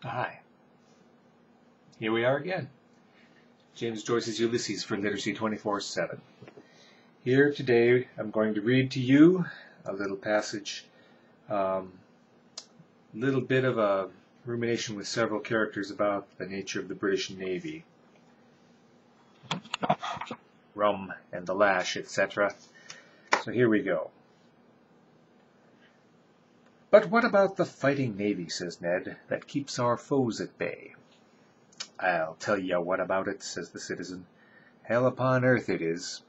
Hi. Here we are again. James Joyce's Ulysses for Literacy 24/7. Here today I'm going to read to you a little passage, little bit of a rumination with several characters about the nature of the British Navy. Rum and the lash, etc. So here we go. But what about the fighting navy, says Ned, that keeps our foes at bay? I'll tell you what about it, says the citizen. Hell upon earth it is.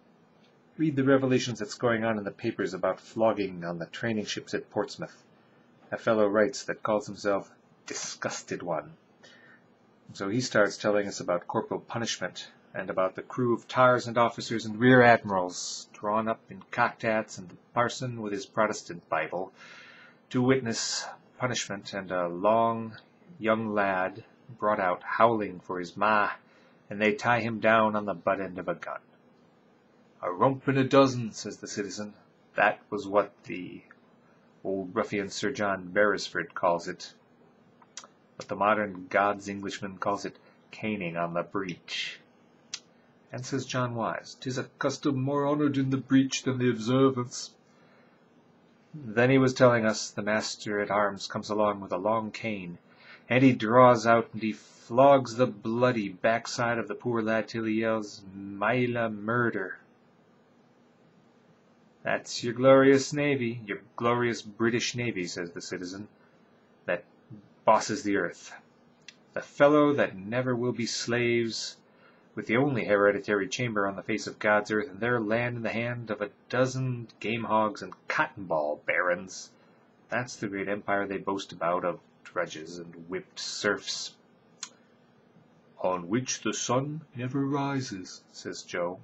Read the revelations that's going on in the papers about flogging on the training ships at Portsmouth. A fellow writes that calls himself Disgusted One. So he starts telling us about corporal punishment, and about the crew of tars and officers and rear admirals drawn up in cocked hats, and the parson with his Protestant Bible to witness punishment, and a long young lad brought out howling for his ma, and they tie him down on the butt end of a gun. A rump in a dozen, says the citizen. That was what the old ruffian Sir John Beresford calls it. But the modern God's Englishman calls it caning on the breech. And says John Wise, "'Tis a custom more honoured in the breach than the observance." Then he was telling us the master-at-arms comes along with a long cane, and he draws out and he flogs the bloody backside of the poor lad till he yells, "Mila murder." That's your glorious navy, your glorious British Navy, says the citizen, that bosses the earth. The fellow that never will be slaves, with the only hereditary chamber on the face of God's earth, and their land in the hand of a dozen game hogs and cotton ball barons. That's the great empire they boast about, of drudges and whipped serfs. On which the sun never rises, says Joe.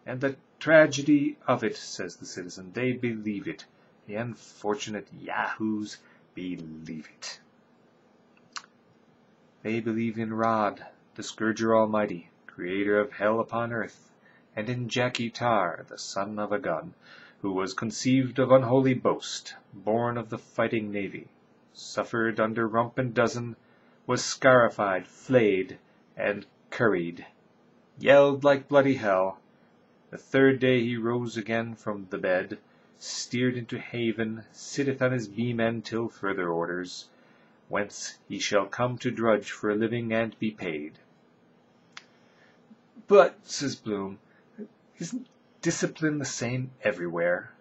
And the tragedy of it, says the citizen, they believe it. The unfortunate yahoos believe it. They believe in Rod, the Scourger Almighty, creator of hell upon earth, and in Jacky Tar, the son of a gun, who was conceived of unholy boast, born of the fighting navy, suffered under rump and dozen, was scarified, flayed, and curried, yelled like bloody hell. The third day he rose again from the bed, steered into haven, sitteth on his beam end till further orders, whence he shall come to drudge for a living and be paid. But, says Bloom, isn't discipline the same everywhere?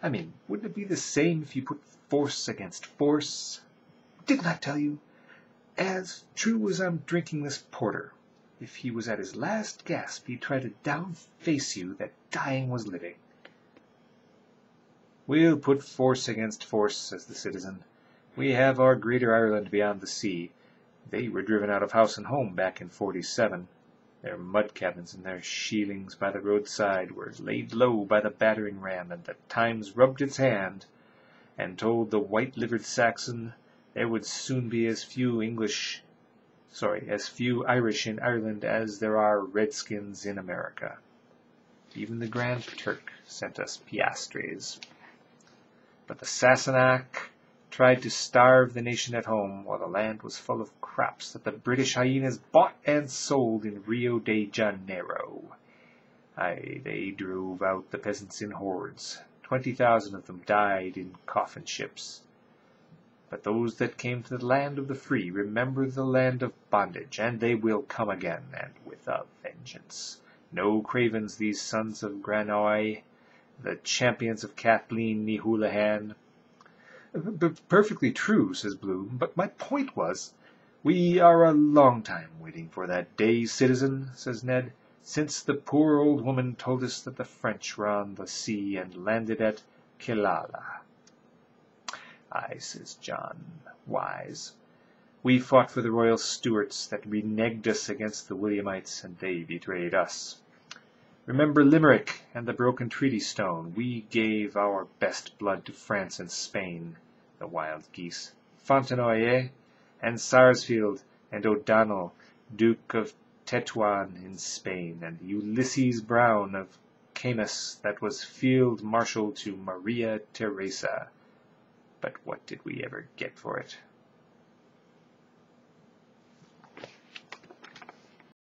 I mean, wouldn't it be the same if you put force against force? Didn't I tell you? As true as I'm drinking this porter, if he was at his last gasp, he'd try to down-face you that dying was living. We'll put force against force, says the citizen. We have our Greater Ireland beyond the sea. They were driven out of house and home back in '47. Their mud cabins and their sheilings by the roadside were laid low by the battering ram, and the Times rubbed its hand and told the white-livered Saxon there would soon be as few Irish in Ireland as there are redskins in America. Even the Grand Turk sent us piastres. But the Sassenach tried to starve the nation at home, while the land was full of crops that the British hyenas bought and sold in Rio de Janeiro. Aye, they drove out the peasants in hordes. 20,000 of them died in coffin ships. But those that came to the land of the free remember the land of bondage, and they will come again, and with a vengeance. No cravens, these sons of Granoy, the champions of Kathleen ni Houlihan. Perfectly true, says Bloom, but my point was, we are a long time waiting for that day, citizen, says Ned, since the poor old woman told us that the French were on the sea and landed at Killala. Aye, says John Wise, we fought for the royal Stuarts that reneged us against the Williamites, and they betrayed us. Remember Limerick and the broken treaty stone. We gave our best blood to France and Spain, the wild geese. Fontenoy, eh? And Sarsfield and O'Donnell, Duke of Tetuan in Spain, and Ulysses Brown of Camus that was field marshal to Maria Theresa. But what did we ever get for it?